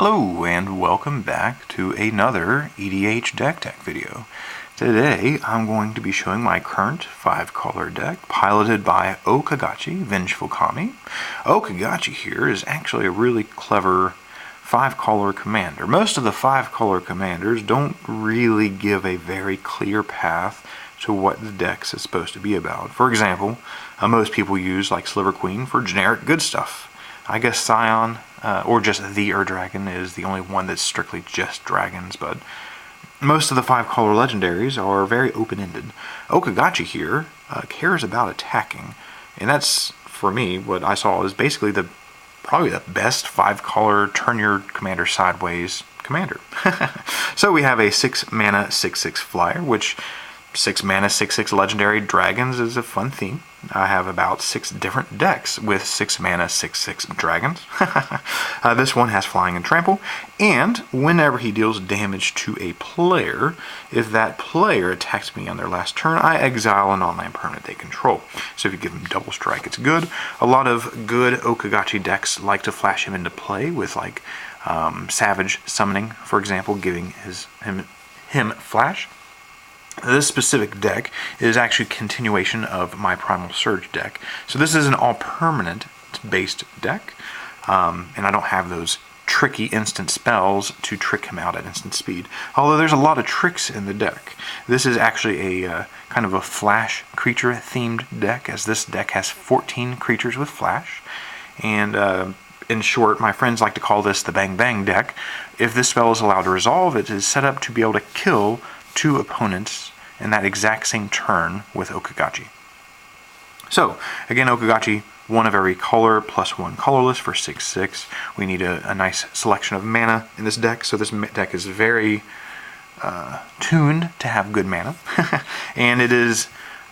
Hello and welcome back to another EDH deck tech video. Today I'm going to be showing my current 5-color deck piloted by O-Kagachi, Vengeful Kami. O-Kagachi here is actually a really clever 5-color commander. Most of the 5-color commanders don't really give a very clear path to what the deck is supposed to be about. For example, most people use like Sliver Queen for generic good stuff. I guess Scion, or just the Ur-Dragon, is the only one that's strictly just dragons, but most of the 5-color legendaries are very open-ended. O-Kagachi here cares about attacking, and that's, for me, what I saw is basically probably the best 5-color turn your commander sideways commander. So we have a 6-mana 6/6 flyer, which 6-mana 6/6 legendary dragons is a fun theme. I have about 6 different decks with 6-mana 6/6 dragons. This one has flying and trample, and whenever he deals damage to a player, if that player attacks me on their last turn, I exile an online permanent they control. So if you give him double strike, it's good. A lot of good O-Kagachi decks like to flash him into play with like Savage Summoning, for example, giving him flash. This specific deck is actually a continuation of my Primal Surge deck. So this is an all-permanent based deck, and I don't have those tricky instant spells to trick him out at instant speed. Although there's a lot of tricks in the deck. This is actually a kind of a flash creature themed deck, as this deck has 14 creatures with flash. And in short, my friends like to call this the Bang Bang deck. If this spell is allowed to resolve, it is set up to be able to kill 2 opponents in that exact same turn with O-Kagachi. So, again, O-Kagachi, 1 of every color, plus 1 colorless for 6/6. We need a nice selection of mana in this deck, so this deck is very tuned to have good mana. And it is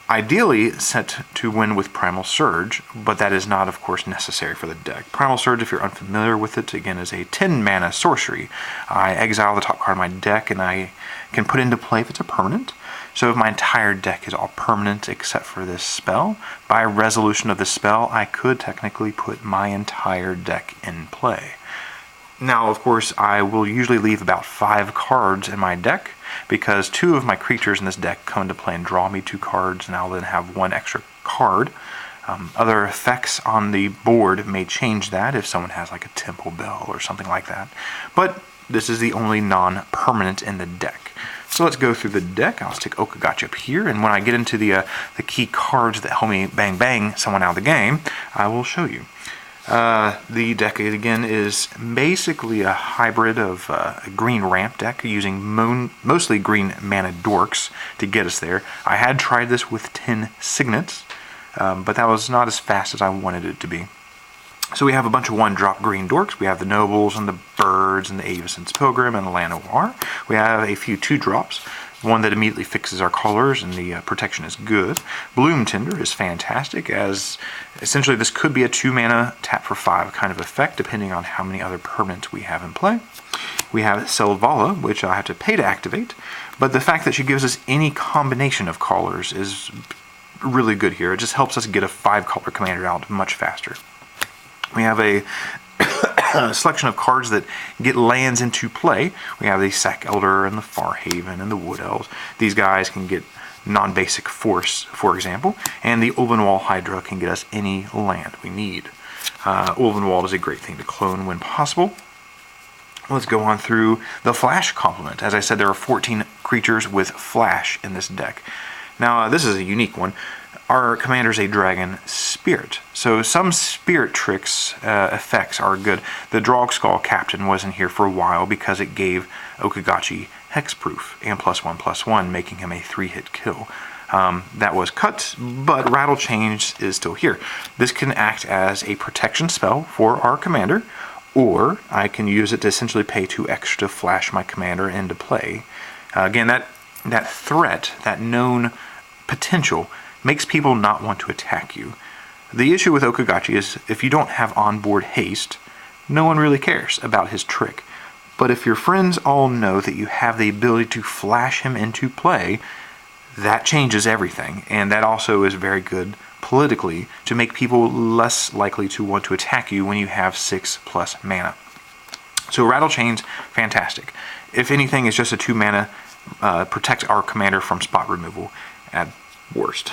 ideally set to win with Primal Surge, but that is not, of course, necessary for the deck. Primal Surge, if you're unfamiliar with it, again, is a 10-mana sorcery. I exile the top card of my deck, and I can put it into play if it's a permanent. So if my entire deck is all permanent except for this spell, by resolution of the spell, I could technically put my entire deck in play. Now, of course, I will usually leave about 5 cards in my deck, because 2 of my creatures in this deck come into play and draw me 2 cards, and I'll then have 1 extra card. Other effects on the board may change that if someone has like a Temple Bell or something like that. But this is the only non-permanent in the deck. So let's go through the deck. I'll stick O-Kagachi up here, and when I get into the key cards that help me bang bang someone out of the game, I will show you. The deck, again, is basically a hybrid of a green ramp deck using mostly green mana dorks to get us there. I had tried this with 10 signets, but that was not as fast as I wanted it to be. So we have a bunch of 1-drop green dorks. We have the Nobles and the Birds and the Avison's Pilgrim and the Lanoir. We have a few 2-drops. One that immediately fixes our colors, and the protection is good. Bloom Tender is fantastic, as essentially this could be a 2-mana tap for 5 kind of effect, depending on how many other permanents we have in play. We have Selvala, which I have to pay to activate, but the fact that she gives us any combination of colors is really good here. It just helps us get a 5-color commander out much faster. We have a selection of cards that get lands into play. We have the Sack Elder and the Farhaven and the Wood Elves. These guys can get non-basic force, for example, and the Ulvenwald Hydra can get us any land we need. Ulvenwald is a great thing to clone when possible. Let's go on through the Flash complement. As I said, there are 14 creatures with Flash in this deck. Now, this is a unique one. Our commander is a Dragon Spirit, so some Spirit tricks effects are good. The Drogskull Captain wasn't here for a while because it gave O-Kagachi Hexproof and +1/+1, making him a 3-hit kill. That was cut, but Rattle Chain is still here. This can act as a protection spell for our commander, or I can use it to essentially pay 2 extra to flash my commander into play. Again, that threat, that known potential, makes people not want to attack you. The issue with O-Kagachi is if you don't have onboard haste, no one really cares about his trick. But if your friends all know that you have the ability to flash him into play, that changes everything, and that also is very good politically to make people less likely to want to attack you when you have 6+ mana. So Rattle Chain's fantastic. If anything, it's just a 2 mana, protects our commander from spot removal at worst.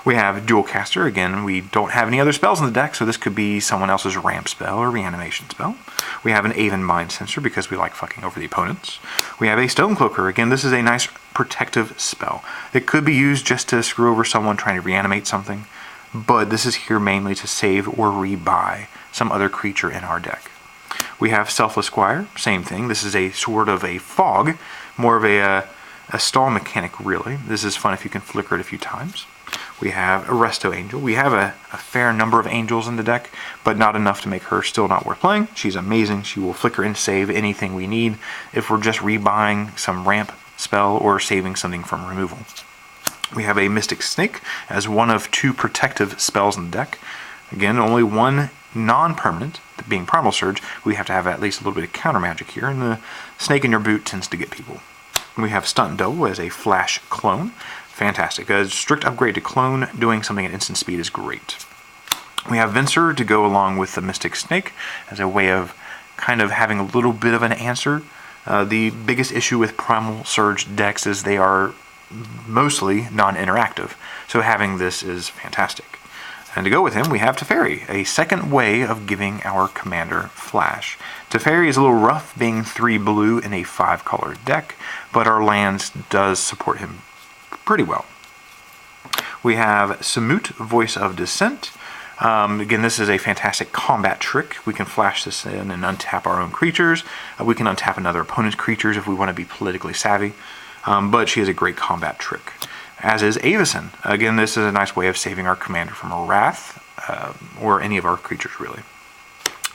We have Dual Caster. Again, we don't have any other spells in the deck, so this could be someone else's ramp spell or reanimation spell. We have an Aven Mind Sensor because we like fucking over the opponents. We have a Stonecloaker. Again, this is a nice protective spell. It could be used just to screw over someone trying to reanimate something, but this is here mainly to save or rebuy some other creature in our deck. We have Selfless Squire, same thing. This is a sort of a fog, more of a stall mechanic, really. This is fun if you can flicker it a few times. We have Arresto Angel. We have a fair number of angels in the deck, but not enough to make her still not worth playing. She's amazing. She will flicker and save anything we need if we're just rebuying some ramp spell or saving something from removal. We have a Mystic Snake as one of 2 protective spells in the deck. Again, only one non-permanent, being Primal Surge. We have to have at least a little bit of counter magic here, and the snake in your boot tends to get people. We have Stunt Double as a flash clone. Fantastic. A strict upgrade to clone, doing something at instant speed is great. We have Venser to go along with the Mystic Snake as a way of kind of having a little bit of an answer. The biggest issue with Primal Surge decks is they are mostly non-interactive, so having this is fantastic. And to go with him, we have Teferi, a second way of giving our commander flash. Teferi is a little rough, being 3 blue in a 5-color deck, but our lands does support him pretty well. We have Samut, Voice of Dissent. Again, this is a fantastic combat trick. We can flash this in and untap our own creatures. We can untap another opponent's creatures if we want to be politically savvy. But she is a great combat trick. As is Avacyn. Again, this is a nice way of saving our commander from a wrath, or any of our creatures, really.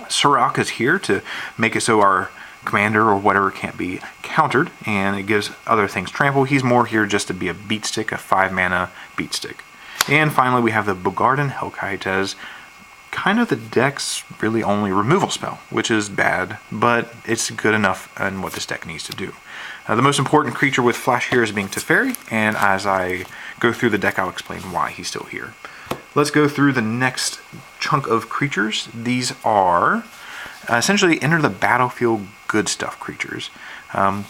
Surak is here to make it so our commander or whatever can't be countered, and it gives other things trample. He's more here just to be a beat stick, a 5-mana beat stick. And finally, we have the Bogardan Hellkite as kind of the deck's really only removal spell, which is bad, but it's good enough in what this deck needs to do. The most important creature with flash here is being Teferi, and as I go through the deck, I'll explain why he's still here. Let's go through the next chunk of creatures. These are essentially enter the battlefield good stuff creatures.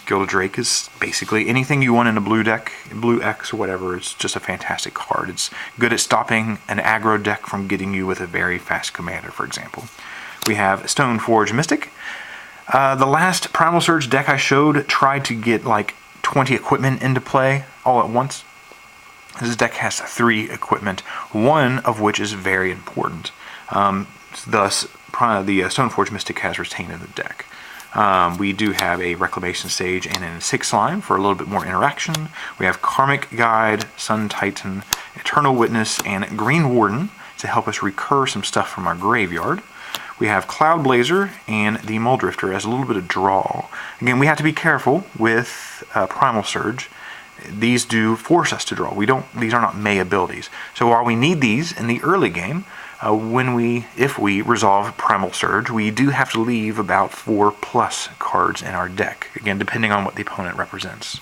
Gilded Drake is basically anything you want in a blue deck, blue X or whatever. It's just a fantastic card. It's good at stopping an aggro deck from getting you with a very fast commander, for example. We have Stoneforge Mystic. The last Primal Surge deck I showed tried to get like 20 equipment into play all at once. This deck has 3 equipment, one of which is very important. Thus, the Stoneforge Mystic has retained in the deck. We do have a Reclamation Sage and a 6 Slime for a little bit more interaction. We have Karmic Guide, Sun Titan, Eternal Witness, and Green Warden to help us recur some stuff from our graveyard. We have Cloud Blazer and the Muldrifter as a little bit of draw. Again, we have to be careful with Primal Surge. These do force us to draw. These are not May abilities. So while we need these in the early game, if we resolve Primal Surge, we do have to leave about 4+ cards in our deck. Again, depending on what the opponent represents.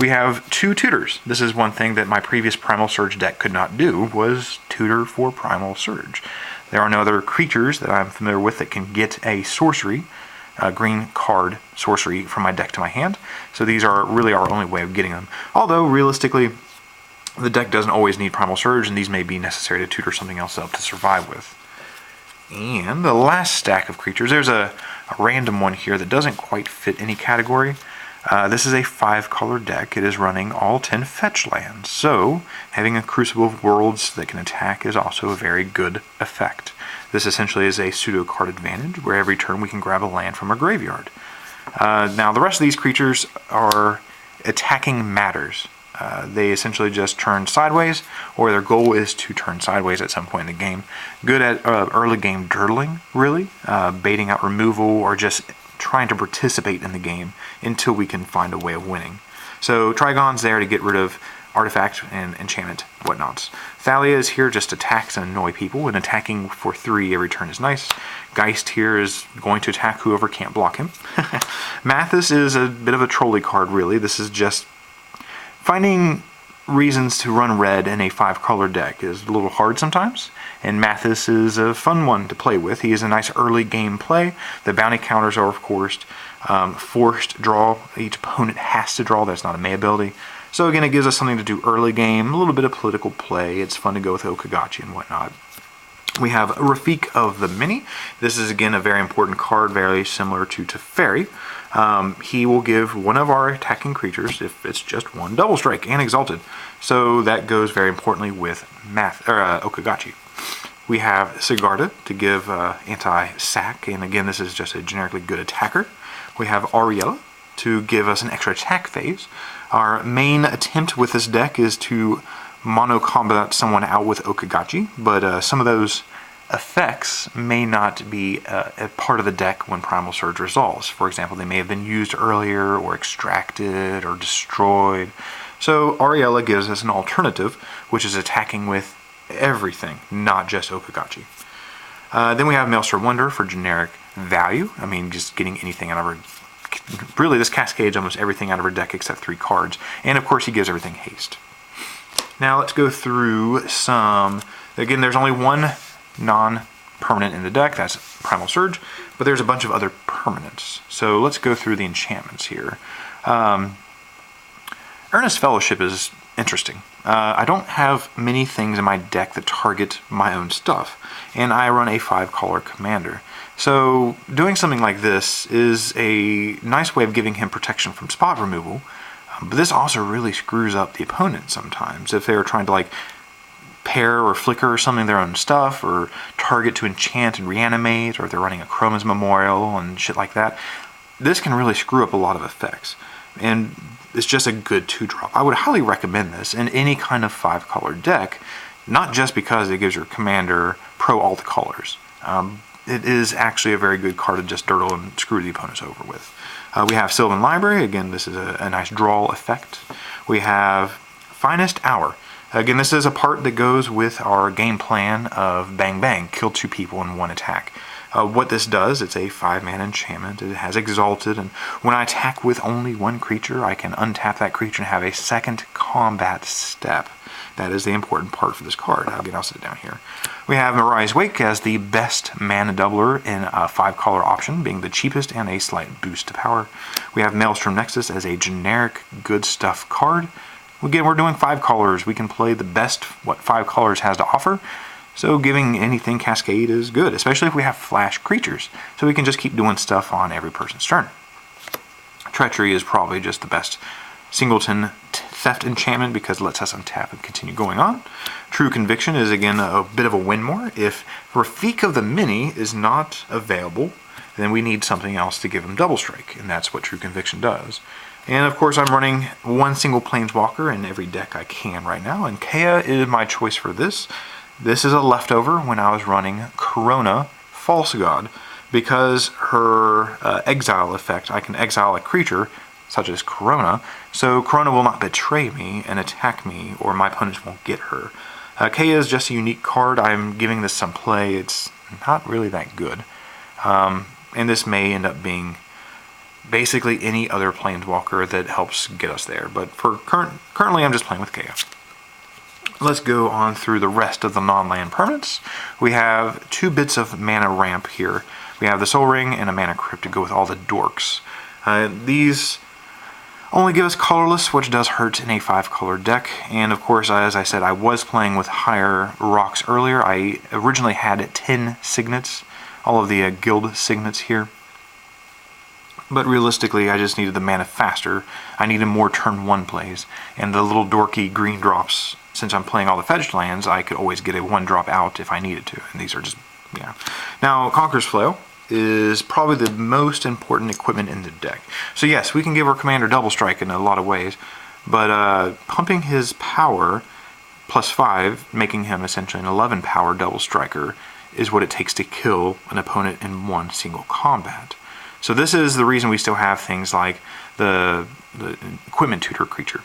We have 2 tutors. This is one thing that my previous Primal Surge deck could not do, was tutor for Primal Surge. There are no other creatures that I'm familiar with that can get a sorcery, a green card sorcery from my deck to my hand. So these are really our only way of getting them. Although, realistically, the deck doesn't always need Primal Surge, and these may be necessary to tutor something else up to survive with. And the last stack of creatures, there's a random one here that doesn't quite fit any category. This is a 5-color deck. It is running all 10 fetch lands, so having a Crucible of Worlds that can attack is also a very good effect. This essentially is a pseudo card advantage, where every turn we can grab a land from our graveyard. Now the rest of these creatures are attacking matters. They essentially just turn sideways, or their goal is to turn sideways at some point in the game. Good at early game dirtling, really, baiting out removal, or just trying to participate in the game until we can find a way of winning. So Trigon's there to get rid of artifact and enchantment whatnots. Thalia is here just to tax and annoy people, and attacking for 3 every turn is nice. Geist here is going to attack whoever can't block him. Mathis is a bit of a trolley card, really. This is just finding reasons to run red in a 5-color deck is a little hard sometimes, And Mathis is a fun one to play with. He is a nice early game play. The bounty counters are, of course, forced draw. Each opponent has to draw. That's not a May ability. So again, it gives us something to do early game, a little bit of political play. It's fun to go with O-Kagachi and whatnot. We have Rafik of the Many. This is, again, a very important card, very similar to Teferi. He will give one of our attacking creatures, if it's just one, double strike and exalted. So that goes very importantly with O-Kagachi. We have Sigarda to give anti-sack, and again, this is just a generically good attacker. We have Ariella to give us an extra attack phase. Our main attempt with this deck is to mono-combat someone out with O-Kagachi, but some of those effects may not be a part of the deck when Primal Surge resolves. For example, they may have been used earlier, or extracted, or destroyed. So Ariella gives us an alternative, which is attacking with everything, not just O-Kagachi. Then we have Maelstrom Wonder for generic value. I mean, just getting anything out of her. Really, this cascades almost everything out of her deck except 3 cards. And of course, he gives everything haste. Now let's go through some. Again, there's only one non-permanent in the deck. That's Primal Surge. But there's a bunch of other permanents. So let's go through the enchantments here. Earnest Fellowship is interesting. I don't have many things in my deck that target my own stuff, and I run a 5-color commander. So doing something like this is a nice way of giving him protection from spot removal, but this also really screws up the opponent sometimes. If they're trying to like pair or flicker or something their own stuff, or target to enchant and reanimate, or if they're running a Chroma's Memorial and shit like that, this can really screw up a lot of effects. And it's just a good 2-drop. I would highly recommend this in any kind of 5-color deck, not just because it gives your commander pro all the colors. It is actually a very good card to just dirtle and screw the opponents over with. We have Sylvan Library. Again, this is a nice draw effect. We have Finest Hour. Again, this is a part that goes with our game plan of Bang Bang, kill 2 people in 1 attack. What this does, it's a 5-mana enchantment. It has Exalted, and when I attack with only 1 creature, I can untap that creature and have a second combat step. That is the important part for this card. Again, I'll sit down here. We have Mirai's Wake as the best mana doubler in a 5-color option, being the cheapest and a slight boost to power. We have Maelstrom Nexus as a generic good stuff card. Again, we're doing 5 colors. We can play the best what 5 colors has to offer. So giving anything Cascade is good, especially if we have flash creatures. So we can just keep doing stuff on every person's turn. Treachery is probably just the best singleton theft enchantment because it lets us untap and continue going on. True Conviction is again a bit of a win more. If Rafik of the Many is not available, then we need something else to give him double strike, and that's what True Conviction does. And of course I'm running 1 single Planeswalker in every deck I can right now, and Kea is my choice for this. This is a leftover when I was running Corona False God, because her exile effect, I can exile a creature, such as Corona, so Corona will not betray me and attack me, or my opponents won't get her. Kea is just a unique card. I'm giving this some play. It's not really that good. And this may end up being basically any other Planeswalker that helps get us there. But for currently, I'm just playing with Kea. Let's go on through the rest of the non-land permanents. We have 2 bits of mana ramp here. We have the Soul Ring and a Mana Crypt to go with all the dorks. These only give us colorless, which does hurt in a 5-color deck. And of course, as I said, I was playing with higher rocks earlier. I originally had 10 signets, all of the guild signets here. But realistically, I just needed the mana faster. I needed more turn 1 plays. And the little dorky green drops, since I'm playing all the fetched lands, I could always get a 1-drop out if I needed to. And these are just, yeah. Now, Conqueror's Flail is probably the most important equipment in the deck. So yes, we can give our commander double strike in a lot of ways, but pumping his power +5, making him essentially an 11 power double striker, is what it takes to kill an opponent in 1 single combat. So this is the reason we still have things like the equipment tutor creature.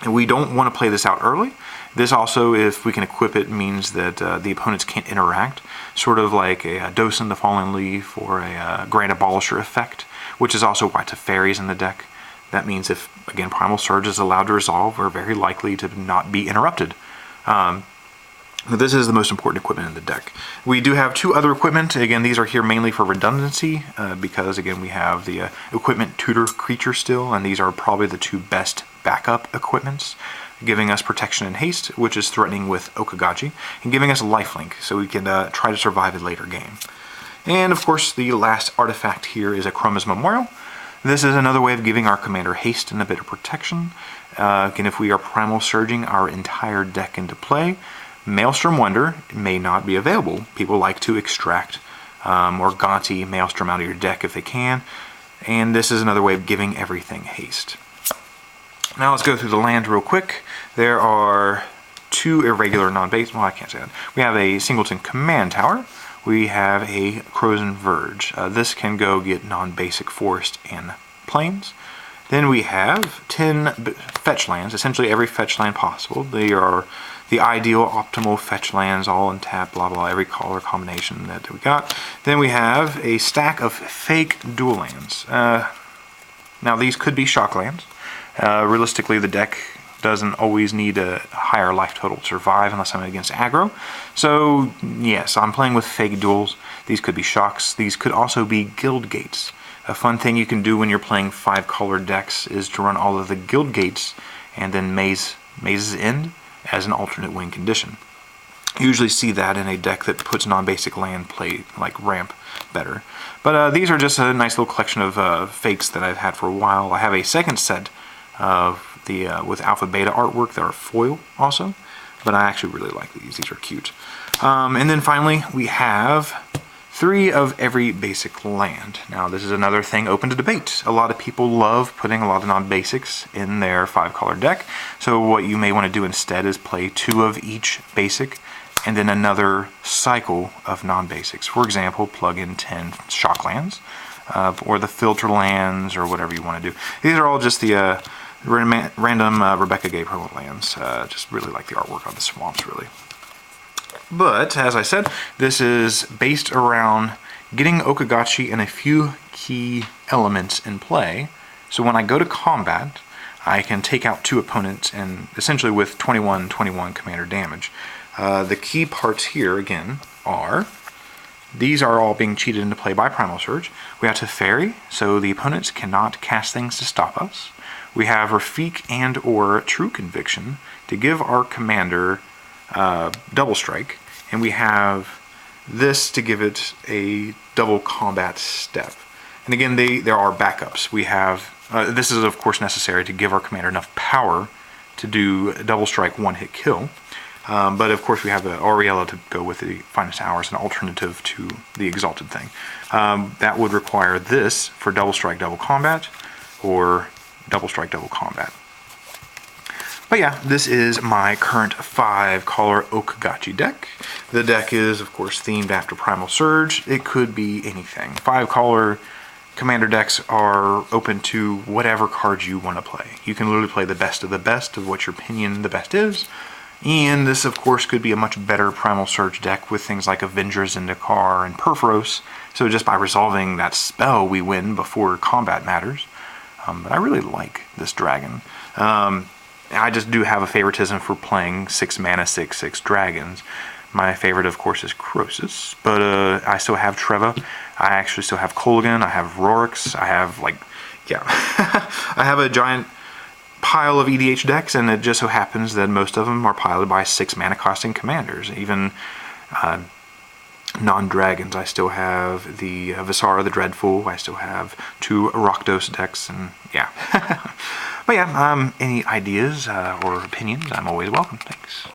And we don't want to play this out early. This also, if we can equip it, means that the opponents can't interact, sort of like a Dosen the Fallen Leaf or a Grand Abolisher effect, which is also why Teferi's in the deck. That means if, again, Primal Surge is allowed to resolve, we're very likely to not be interrupted. This is the most important equipment in the deck. We do have 2 other equipment. Again, these are here mainly for redundancy because, again, we have the equipment tutor creature still, and these are probably the 2 best backup equipments, giving us protection and haste, which is threatening with O-Kagachi, and giving us lifelink, so we can try to survive a later game. And, of course, the last artifact here is a Chroma's Memorial. This is another way of giving our commander haste and a bit of protection. Again, if we are Primal Surging our entire deck into play, Maelstrom Wonder may not be available. People like to extract or Gonti Maelstrom out of your deck if they can, and this is another way of giving everything haste. Now let's go through the land real quick. There are 2 irregular non-base, well, I can't say that. We have a Singleton Command Tower. We have a Frozen Verge. This can go get non-basic forest and plains. Then we have 10 fetch lands, essentially every fetch land possible. They are the ideal optimal fetch lands, all untap, blah blah, every color combination that we got. Then we have a stack of fake dual lands. Now these could be shock lands. Realistically, the deck doesn't always need a higher life total to survive unless I'm against aggro. So yes, I'm playing with fake duels. These could be shocks. These could also be guild gates. A fun thing you can do when you're playing 5-color decks is to run all of the guild gates and then Maze's End as an alternate win condition. You usually see that in a deck that puts non-basic land play like ramp better. But these are just a nice little collection of fakes that I've had for a while. I have a second set of the with alpha beta artwork that are foil also, but I actually really like these. These are cute. And then finally we have 3 of every basic land. Now this is another thing open to debate. A lot of people love putting a lot of non-basics in their 5-color deck. So what you may want to do instead is play 2 of each basic and then another cycle of non-basics. For example, plug in 10 shock lands or the filter lands or whatever you want to do. These are all just the random Rebecca Gay promo lands. Just really like the artwork on the swamps, really. But, as I said, this is based around getting O-Kagachi and a few key elements in play. So when I go to combat, I can take out 2 opponents and essentially with 21/21 commander damage. The key parts here, again, are these are all being cheated into play by Primal Surge. We have Teferi, so the opponents cannot cast things to stop us. We have Rafik and or True Conviction to give our commander double strike, and we have this to give it a double combat step. And again, there are backups. We have this is of course necessary to give our commander enough power to do a double strike 1-hit kill. But of course we have the Auriella to go with the Finest Hours, an alternative to the Exalted thing. That would require this for double strike double combat or double strike double combat. But yeah, this is my current 5-color O-Kagachi deck. The deck is, of course, themed after Primal Surge. It could be anything. 5-color commander decks are open to whatever cards you want to play. You can literally play the best of what your opinion the best is. And this, of course, could be a much better Primal Surge deck with things like Avengers, Zendikar, and Perforos. So just by resolving that spell, we win before combat matters. But I really like this dragon. I just do have a favoritism for playing 6-mana 6/6 dragons. My favorite, of course, is Croesus, but I still have Treva. I actually still have Kolaghan. I have Rorix. I have, like, yeah. I have a giant pile of EDH decks, and it just so happens that most of them are piloted by 6-mana costing commanders. Even non-dragons, I still have the Visara the Dreadful. I still have 2 Rakdos decks, and yeah. But yeah, any ideas or opinions, I'm always welcome. Thanks.